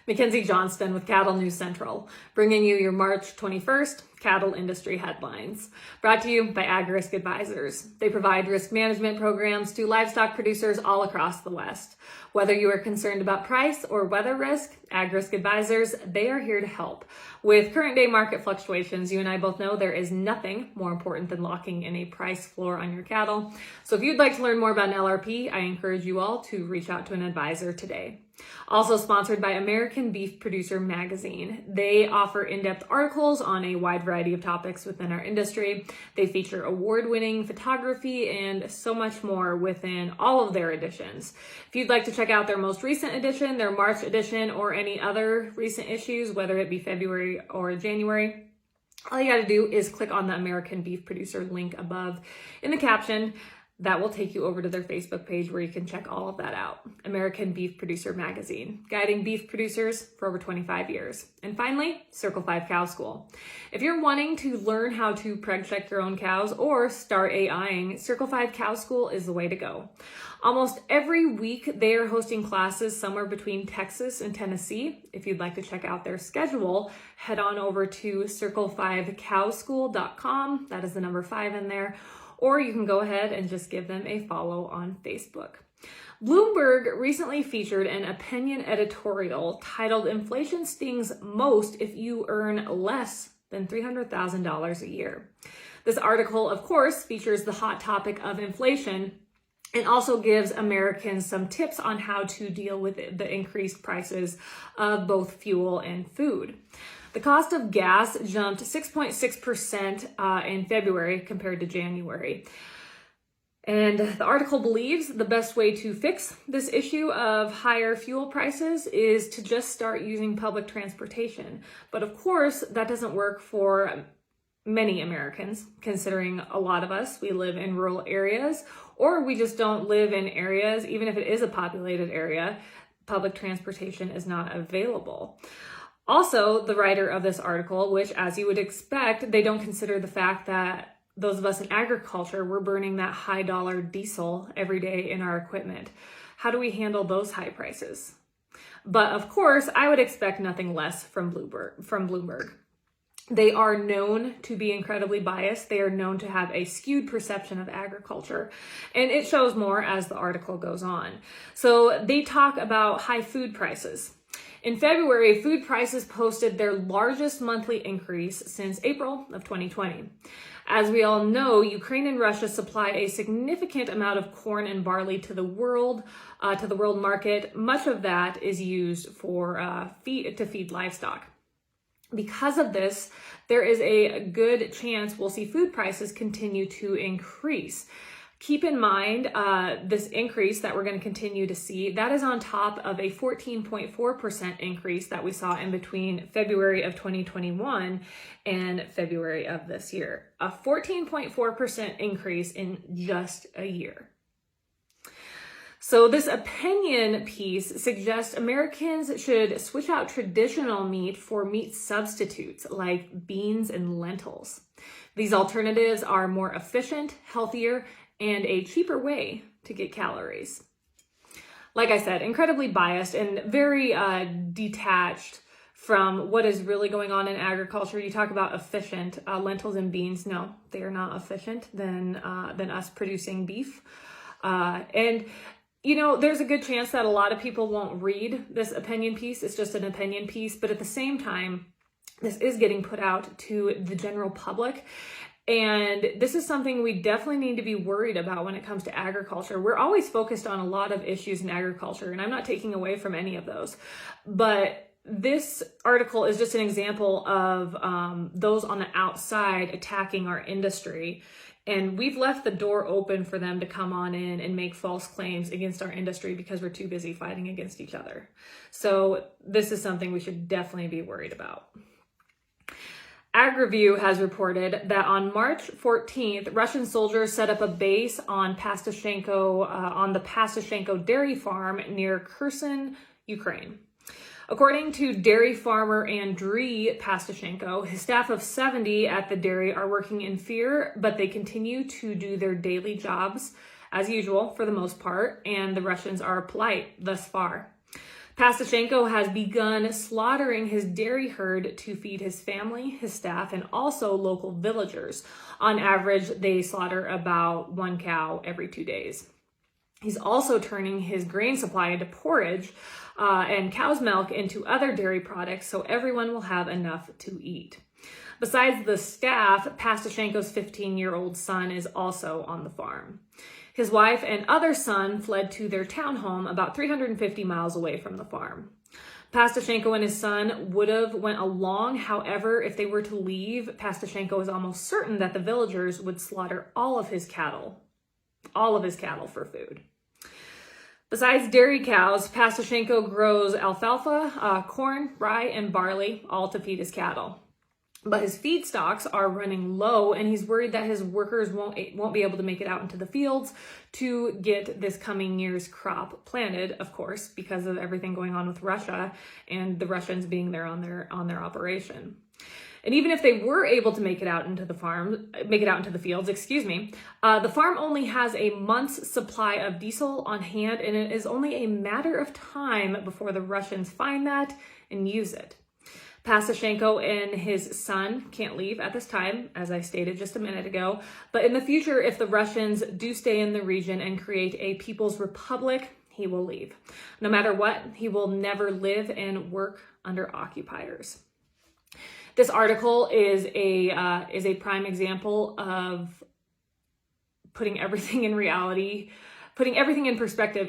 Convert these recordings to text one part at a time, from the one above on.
Mackenzie Johnston with Cattle News Central, bringing you your March 21st cattle industry headlines. Brought to you by AgRisk Advisors. They provide risk management programs to livestock producers all across the West. Whether you are concerned about price or weather risk, AgRisk Advisors, they are here to help. With current day market fluctuations, you and I both know there is nothing more important than locking in a price floor on your cattle. So if you'd like to learn more about an LRP, I encourage you all to reach out to an advisor today. Also sponsored by American Beef Producer Magazine. They offer in-depth articles on a wide variety of topics within our industry. They feature award-winning photography and so much more within all of their editions. If you'd like to check out their most recent edition, their March edition, or any other recent issues, whether it be February or January, all you got to do is click on the American Beef Producer link above in the caption. That will take you over to their Facebook page where you can check all of that out. American Beef Producer Magazine, guiding beef producers for over 25 years. And finally, Circle 5 Cow School. If you're wanting to learn how to preg check your own cows or start AIing, Circle 5 Cow School is the way to go. Almost every week, they are hosting classes somewhere between Texas and Tennessee. If you'd like to check out their schedule, head on over to circle5cowschool.com. That is the number 5 in there. Or you can go ahead and just give them a follow on Facebook. Bloomberg recently featured an opinion editorial titled "Inflation Stings Most If You Earn Less Than $300,000 a Year." This article, of course, features the hot topic of inflation and also gives Americans some tips on how to deal with the increased prices of both fuel and food. The cost of gas jumped 6.6% in February compared to January. And the article believes the best way to fix this issue of higher fuel prices is to just start using public transportation. But of course, that doesn't work for many Americans, considering a lot of us, we live in rural areas, or we just don't live in areas, even if it is a populated area, public transportation is not available. Also, the writer of this article, which as you would expect, they don't consider the fact that those of us in agriculture, we're burning that high dollar diesel every day in our equipment. How do we handle those high prices? But of course, I would expect nothing less from Bloomberg. They are known to be incredibly biased. They are known to have a skewed perception of agriculture, and it shows more as the article goes on. So they talk about high food prices. In February, food prices posted their largest monthly increase since April of 2020. As we all know, Ukraine and Russia supply a significant amount of corn and barley to the world market. Much of that is used for feed livestock. Because of this, there is a good chance we'll see food prices continue to increase. Keep in mind, this increase that we're going to continue to see, that is on top of a 14.4% increase that we saw in between February of 2021 and February of this year. A 14.4% increase in just a year. So this opinion piece suggests Americans should switch out traditional meat for meat substitutes like beans and lentils. These alternatives are more efficient, healthier, and a cheaper way to get calories. Like I said, incredibly biased and very detached from what is really going on in agriculture. You talk about efficient, lentils and beans. No, they are not efficient than us producing beef. And you know, there's a good chance that a lot of people won't read this opinion piece. It's just an opinion piece, but at the same time, this is getting put out to the general public. And this is something we definitely need to be worried about when it comes to agriculture. We're always focused on a lot of issues in agriculture, and I'm not taking away from any of those. But this article is just an example of those on the outside attacking our industry. And we've left the door open for them to come on in and make false claims against our industry because we're too busy fighting against each other. So this is something we should definitely be worried about. AgriView has reported that on March 14th, Russian soldiers set up a base on Pastoshenko, on the Pasachenko dairy farm near Carson, Ukraine. According to dairy farmer Andriy Pastoshenko, his staff of 70 at the dairy are working in fear, but they continue to do their daily jobs as usual for the most part, and the Russians are polite thus far. Pastoshenko has begun slaughtering his dairy herd to feed his family, his staff, and also local villagers. On average, they slaughter about 1 cow every 2 days. He's also turning his grain supply into porridge and cow's milk into other dairy products so everyone will have enough to eat. Besides the staff, Pastoshenko's 15-year-old son is also on the farm. His wife and other son fled to their townhome about 350 miles away from the farm. Pastoshenko and his son would have went along. However, if they were to leave, Pastoshenko is almost certain that the villagers would slaughter all of his cattle for food. Besides dairy cows, Pastoshenko grows alfalfa, corn, rye, and barley, all to feed his cattle. But his feed stocks are running low, and he's worried that his workers won't be able to make it out into the fields to get this coming year's crop planted, of course, because of everything going on with Russia and the Russians being there on their operation. And even if they were able to make it out into the fields, the farm only has a month's supply of diesel on hand, and it is only a matter of time before the Russians find that and use it. Pasachenko and his son can't leave at this time, as I stated just a minute ago, but in the future, if the Russians do stay in the region and create a People's Republic, he will leave. No matter what, he will never live and work under occupiers. This article is a prime example of putting everything in perspective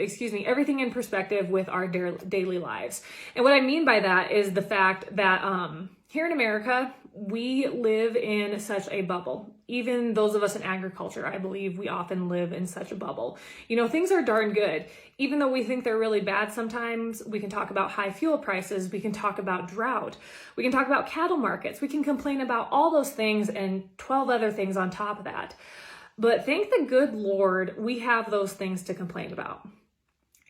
with our daily lives. And what I mean by that is the fact that here in America, we live in such a bubble. Even those of us in agriculture, I believe we often live in such a bubble. You know, things are darn good. Even though we think they're really bad sometimes, we can talk about high fuel prices, we can talk about drought, we can talk about cattle markets, we can complain about all those things and 12 other things on top of that. But thank the good Lord, we have those things to complain about.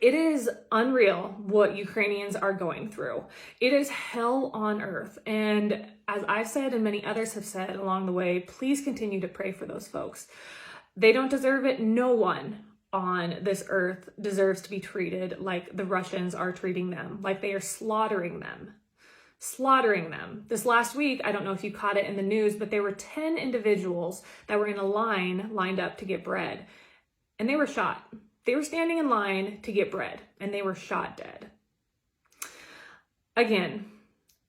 It is unreal what Ukrainians are going through. It is hell on earth. And as I've said and many others have said along the way, please continue to pray for those folks. They don't deserve it. No one on this earth deserves to be treated like the Russians are treating them, like they are slaughtering them. This last week, I don't know if you caught it in the news, but there were 10 individuals that were in a line lined up to get bread, and they were shot. They were standing in line to get bread, and they were shot dead. Again,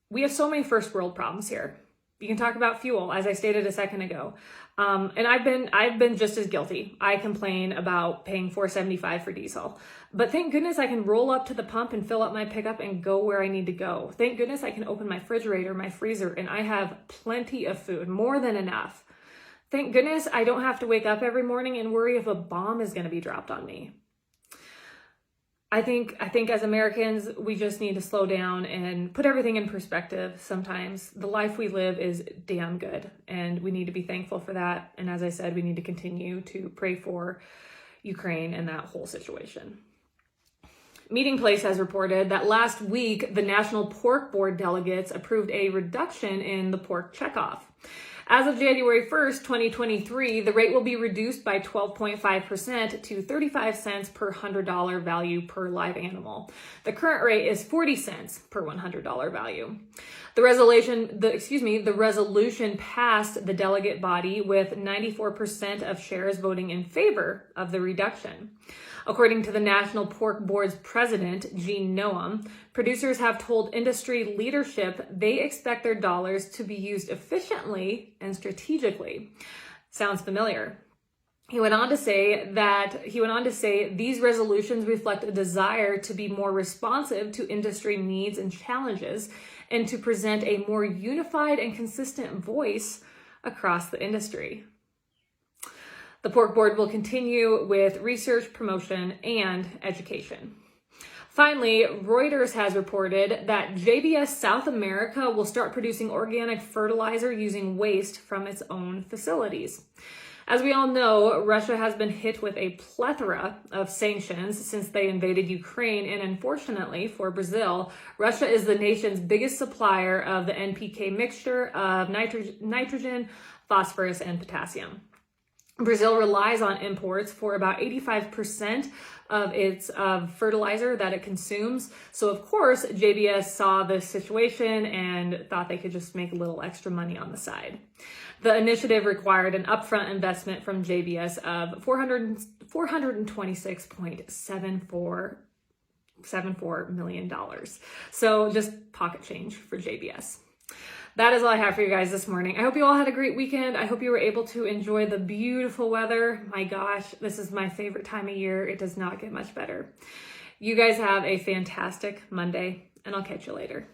we have so many first world problems here. You can talk about fuel, as I stated a second ago. And I've been just as guilty. I complain about paying $4.75 for diesel. But thank goodness I can roll up to the pump and fill up my pickup and go where I need to go. Thank goodness I can open my refrigerator, my freezer, and I have plenty of food, more than enough. Thank goodness I don't have to wake up every morning and worry if a bomb is going to be dropped on me. I think as Americans, we just need to slow down and put everything in perspective. Sometimes the life we live is damn good, and we need to be thankful for that. And as I said, we need to continue to pray for Ukraine and that whole situation. Meeting Place has reported that last week, the National Pork Board delegates approved a reduction in the pork checkoff. As of January 1st, 2023, the rate will be reduced by 12.5% to 35 cents per $100 value per live animal. The current rate is 40 cents per $100 value. The resolution passed the delegate body with 94% of shares voting in favor of the reduction. According to the National Pork Board's president, Gene Noam, producers have told industry leadership they expect their dollars to be used efficiently and strategically. Sounds familiar. He went on to say these resolutions reflect a desire to be more responsive to industry needs and challenges and to present a more unified and consistent voice across the industry. The Pork Board will continue with research, promotion, and education. Finally, Reuters has reported that JBS South America will start producing organic fertilizer using waste from its own facilities. As we all know, Russia has been hit with a plethora of sanctions since they invaded Ukraine, and unfortunately for Brazil, Russia is the nation's biggest supplier of the NPK mixture of nitrogen, phosphorus, and potassium. Brazil relies on imports for about 85% of its fertilizer that it consumes. So of course, JBS saw this situation and thought they could just make a little extra money on the side. The initiative required an upfront investment from JBS of $426.74 million. So just pocket change for JBS. That is all I have for you guys this morning. I hope you all had a great weekend. I hope you were able to enjoy the beautiful weather. My gosh, this is my favorite time of year. It does not get much better. You guys have a fantastic Monday, and I'll catch you later.